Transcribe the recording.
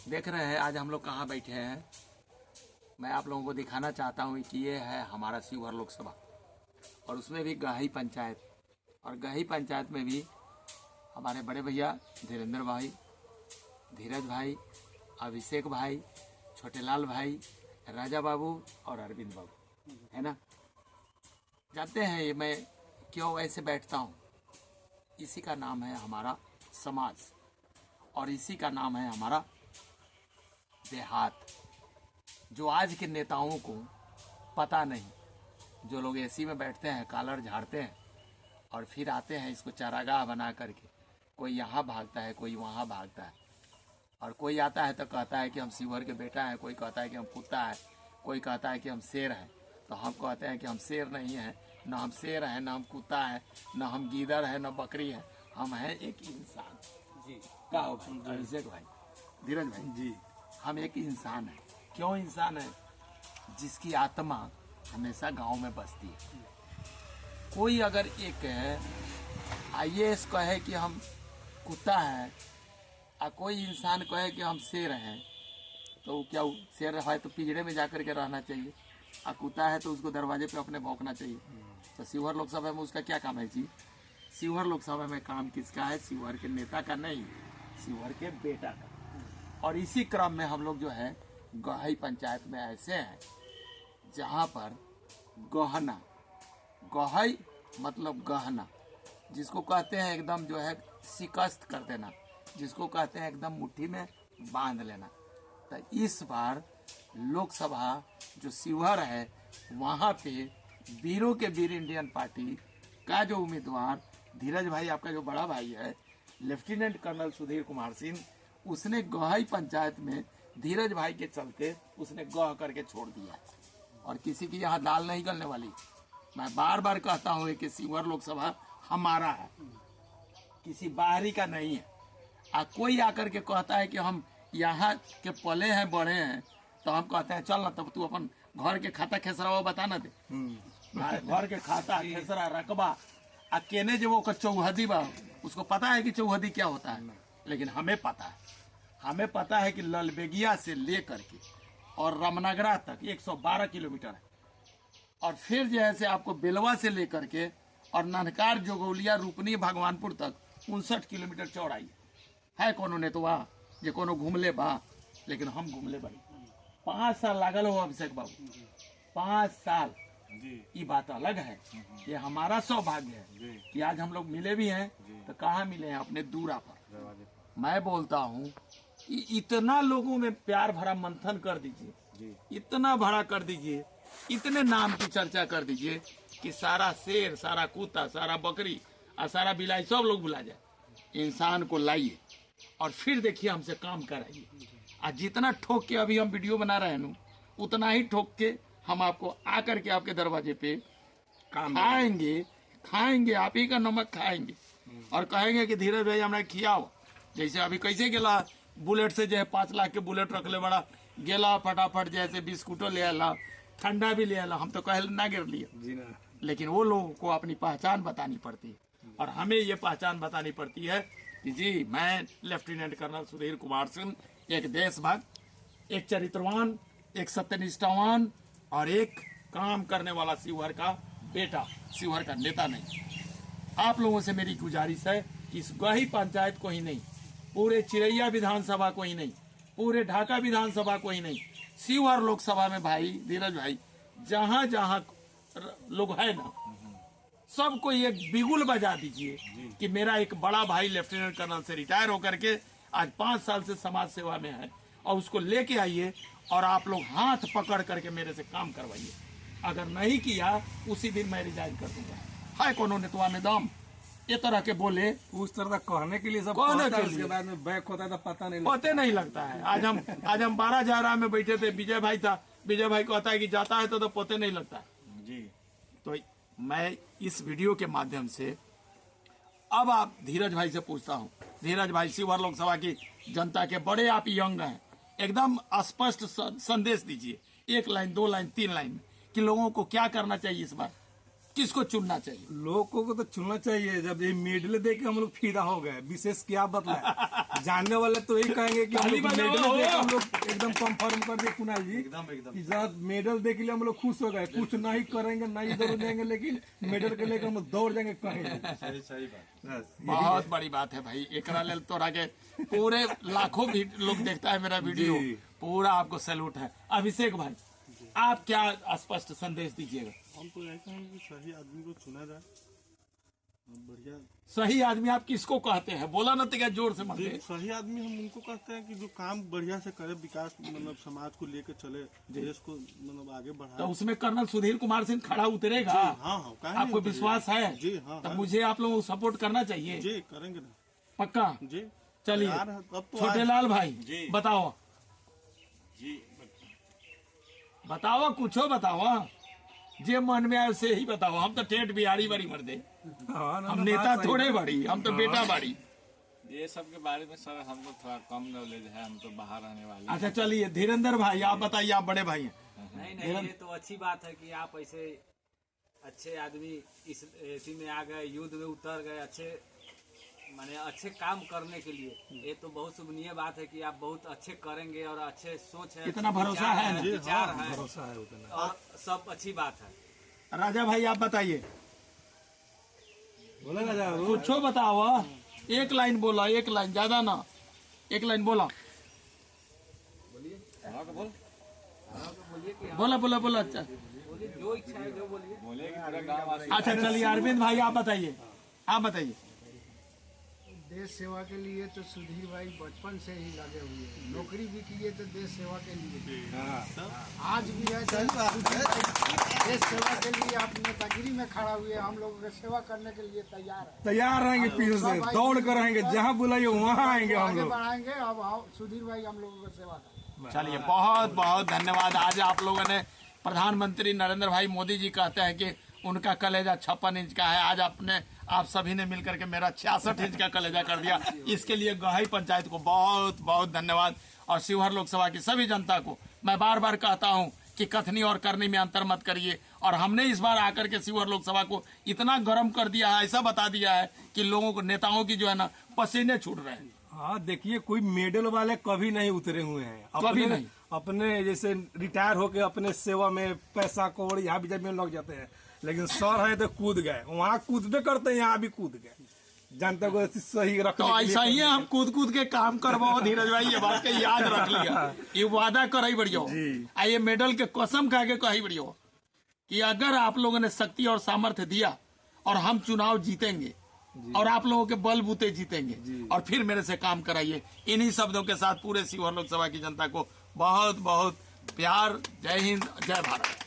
देख रहे हैं आज हम लोग कहाँ बैठे हैं। मैं आप लोगों को दिखाना चाहता हूँ कि ये है हमारा शिवहर लोकसभा और उसमें भी गही पंचायत। और गही पंचायत में भी हमारे बड़े भैया धीरेन्द्र भाई, धीरज भाई, अभिषेक भाई, छोटेलाल भाई, राजा बाबू और अरविंद बाबू, है ना। जानते हैं ये मैं क्यों ऐसे बैठता हूँ? इसी का नाम है हमारा समाज और इसी का नाम है हमारा देहात, जो आज के नेताओं को पता नहीं। जो लोग एसी में बैठते हैं, कॉलर झाड़ते हैं और फिर आते हैं इसको चारागाह बना करके। कोई यहाँ भागता है, कोई वहाँ भागता है, और कोई आता है तो कहता है कि हम शिवहर के बेटा हैं, कोई कहता है कि हम कुत्ता है, कोई कहता है कि हम शेर हैं। तो हम कहते हैं कि हम शेर नहीं हैं, न हम शेर हैं, न हम कुत्ता है, न हम गीदड़ है, न बकरी है। हम हैं एक इंसान। जी क्या हो भाई? अभिषेक भाई, धीरज भाई जी, हम एक इंसान है। क्यों इंसान है? जिसकी आत्मा हमेशा गांव में बसती है। कोई अगर एक IAS कहे कि हम कुत्ता है और कोई इंसान कहे कि हम शेर हैं, तो क्या शेर है तो पिंजरे में जाकर के रहना चाहिए, और कुत्ता है तो उसको दरवाजे पे अपने भौंकना चाहिए। तो शिवहर लोकसभा में उसका क्या काम है जी? शिवहर लोकसभा में काम किसका है? शिवहर के नेता का नहीं, शिवहर के बेटा का। और इसी क्रम में हम लोग जो है गही पंचायत में ऐसे हैं जहाँ पर गहना, गही मतलब गहना, जिसको कहते हैं एकदम जो है शिकस्त कर देना, जिसको कहते हैं एकदम मुट्ठी में बांध लेना। तो इस बार लोकसभा जो शिवहर है वहाँ पे वीरों के वीर इंडियन पार्टी का जो उम्मीदवार धीरज भाई, आपका जो बड़ा भाई है, लेफ्टिनेंट कर्नल सुधीर कुमार सिंह, उसने गही पंचायत में धीरज भाई के चलते उसने गह करके छोड़ दिया। और किसी की यहाँ दाल नहीं गलने वाली। मैं बार बार कहता हूँ कि शिवहर लोकसभा हमारा है, किसी बाहरी का नहीं है। कोई आकर के कहता है कि हम यहाँ के पले हैं, बड़े हैं, तो हम कहते हैं चल ना, तब तू अपन घर के खाता खेसरा बता ना दे। घर के खाता खेसरा रकबा आ केने जो वो चौहदी बा, उसको पता है कि चौहदी क्या होता है? लेकिन हमें पता है। हमें पता है कि ललबेगिया से लेकर के और रामनगरा तक 112 किलोमीटर है। और फिर जो है से आपको बेलवा से लेकर के और ननकार, जोगौलिया, रूपनी, भगवानपुर तक 59 किलोमीटर चौड़ाई है। कोनो ने तो वाह जे कोनो घूमले बा, लेकिन हम घूमले भाई 5 साल लागल हो अभिषेक बाबू, 5 साल। ये बात अलग है। ये हमारा सौभाग्य है कि आज हम लोग मिले भी हैं। तो कहाँ मिले हैं? अपने दूरा पर। मैं बोलता हूँ कि इतना लोगों में प्यार भरा मंथन कर दीजिए, इतना भरा कर दीजिए, इतने नाम की चर्चा कर दीजिए कि सारा शेर, सारा कुत्ता, सारा बकरी और सारा बिलाई सब लोग बुला जाए। इंसान को लाइए और फिर देखिए हमसे काम कराइए। आज जितना ठोक के अभी हम वीडियो बना रहे हैं, उतना ही ठोक के हम आपको आकर के आपके दरवाजे पे खाएंगे, आप ही का नमक खाएंगे और कहेंगे कि धीरज भाई हमारा खियाओ। जैसे अभी कैसे गेला बुलेट से, जो है 5 लाख के बुलेट रख ले बड़ा, गेला फटाफट जैसे बिस्कुटो ले आला, ठंडा भी ले आला। हम तो कहे ना गिर लिए, लेकिन वो लोगों को अपनी पहचान बतानी पड़ती है और हमें ये पहचान बतानी पड़ती है कि जी मैं लेफ्टिनेंट कर्नल सुधीर कुमार सिंह एक देशभक्त, एक चरित्रवान, एक सत्यनिष्ठावान और एक काम करने वाला शिवहर का बेटा, शिवहर का नेता नहीं। आप लोगों से मेरी गुजारिश है कि इस गही पंचायत को ही नहीं, पूरे चिरैया विधानसभा को ही नहीं, पूरे ढाका विधानसभा को ही नहीं, शिवहर लोकसभा में भाई धीरज भाई जहाँ जहाँ लोग है ना, सबको एक बिगुल बजा दीजिए कि मेरा एक बड़ा भाई लेफ्टिनेंट कर्नल से रिटायर होकर के आज 5 साल से समाज सेवा में है, और उसको लेके आइए और आप लोग हाथ पकड़ करके मेरे से काम करवाइए। अगर नहीं किया उसी दिन मैं रिजाइन कर दूंगा। है कोनो नेतवा में दम ये तरह के बोले, उस तरह कहने के लिए सब कहने के लिए। उसके बाद में बैक होता है तो पता नहीं लगता है। आज हम 12 में बैठे थे, विजय भाई था, विजय भाई कहता है कि जाता है तो पता नहीं लगता है जी। तो मैं इस वीडियो के माध्यम से अब आप धीरज भाई से पूछता हूँ, धीरज भाई शिवहर लोकसभा की जनता के बड़े आप यंग हैं, एकदम स्पष्ट संदेश दीजिए, 1 लाइन 2 लाइन 3 लाइन में, कि लोगों को क्या करना चाहिए इस बार, किसको चुनना चाहिए? लोगों को तो चुनना चाहिए। जब ये मेडल दे के हम लोग फिदा हो गए, विशेष क्या बदला जानने वाले तो यही कहेंगे कि हम ताली लोग बजाओ मेडल हो। देख के हम लोग एकदम कंफर्म कर दिए कुणाल जी एकदम एकदम कि जब मेडल देख के लिए हम लोग खुश हो गए, कुछ नहीं करेंगे, नहीं इधर हो जाएंगे, लेकिन मेडल के लेकर हम लोग दौड़ जाएंगे कहीं। सही सही बात। बस, बहुत बड़ी बात है भाई। एकरा लेल तोरा के पूरे लाखों भी लोग देखता है मेरा वीडियो, जी। पूरा आपको सैल्यूट है। अभिषेक भाई, आप क्या स्पष्ट संदेश दीजिएगा? हम तो यही कहेंगे कि सही आदमी को चुना जाए, बढ़िया। सही आदमी आप किसको कहते हैं? बोला ना तो क्या जोर से मत जी, दे। सही आदमी हम उनको कहते हैं कि जो काम बढ़िया से करे, विकास मतलब समाज को लेकर चले, देश को मतलब आगे तो बढ़ाए। उसमें कर्नल सुधीर कुमार सिंह खड़ा उतरेगा? हाँ हाँ, काहे नहीं आपको उतरेगा? विश्वास है? जी हाँ तो हाँ। मुझे आप लोगों को सपोर्ट करना चाहिए। जी करेंगे ना। पक्का? जी चलिए, तैयार है, अब तो छोटे आज- लाल भाई जी। बताओ, जी बताओ, कुछो बताओ, जे मन में आए से ही बताओ। हम तो ठेठ बिहारी बड़ी मर्दे, हाँ, ना, हम ना, नेता बात सही थोड़े है। बड़ी, हम तो बेटा बड़ी। ये सब के बारे में सर हमको थोड़ा कम नॉलेज है, हम तो बाहर रहने वाले हैं। अच्छा चलिए, धीरेन्द्र भाई आप बताइए, आप बड़े भाई हैं। नहीं ये तो अच्छी बात है कि आप ऐसे अच्छे आदमी इस इसी में आ गए, युद्ध में उतर गए, अच्छे माने अच्छे काम करने के लिए। ये तो बहुत शुभनीय बात है कि आप बहुत अच्छे करेंगे और अच्छे सोच है, इतना अच्छे भरोसा विचार है ना? जी, विचार हाँ, है भरोसा है उतना। और सब अच्छी बात है। राजा भाई आप बताइए, बोला ना जा कुछो बताओ, एक लाइन बोला, एक लाइन, ज्यादा ना, एक लाइन बोला, बोला बोला बोला। अच्छा बोलिए जो इच्छा है जो बोलिए। बोले कि पूरा गाँव वाले अच्छा चलिए, अरविंद भाई आप बताइए, आप बताइए। देश सेवा के लिए तो सुधीर भाई बचपन से ही लगे हुए हैं। नौकरी भी किए तो देश सेवा के लिए, आज भी है तो सुधीर भाई देश सेवा के लिए आप नेतागिरी में खड़ा हुए, हम लोगों की सेवा करने के लिए तैयार है। तैयार रहेंगे, पीछे से दौड़ कर रहेंगे, जहाँ बुलाइए वहाँ आएंगे हम आगे लोग। बढ़ाएंगे। अब आओ सुधीर भाई हम लोगों की सेवा करें। चलिए, बहुत बहुत धन्यवाद। आज आप लोगों ने, प्रधानमंत्री नरेंद्र भाई मोदी जी कहते हैं कि उनका कलेजा 56 इंच का है, आज आप सभी ने मिलकर के मेरा 66 इंच का कलेजा कर दिया। इसके लिए गहाई पंचायत को बहुत बहुत धन्यवाद, और शिवहर लोकसभा की सभी जनता को मैं बार बार कहता हूं कि कथनी और करनी में अंतर मत करिए। और हमने इस बार आकर के शिवहर लोकसभा को इतना गर्म कर दिया है, ऐसा बता दिया है कि लोगों को, नेताओं की जो है ना, पसीने छूट रहे हैं। हाँ देखिए, कोई मेडल वाले कभी नहीं उतरे हुए हैं, कभी नहीं। अपने जैसे रिटायर होके अपने सेवा में पैसा कौड़ यहाँ भी जब में लग जाते हैं, लेकिन सर है तो कूद गए, वहाँ कूदबे करते हैं, यहाँ भी कूद गए, जनता को सही रखने तो के लिए ऐसा ही है, हम कूद कूद के काम करवाओ। धीरज भाई ये बात के याद रख लिया, ये वादा कर बढ़िया। आ ये मेडल के कसम खा के कही बढ़िया कि अगर आप लोगों ने शक्ति और सामर्थ्य दिया और हम चुनाव जीतेंगे और आप लोगों के बल बूते जीतेंगे, और फिर मेरे से काम कराइए। इन्हीं शब्दों के साथ पूरे शिवहर लोकसभा की जनता को बहुत बहुत प्यार। जय हिंद, जय भारत।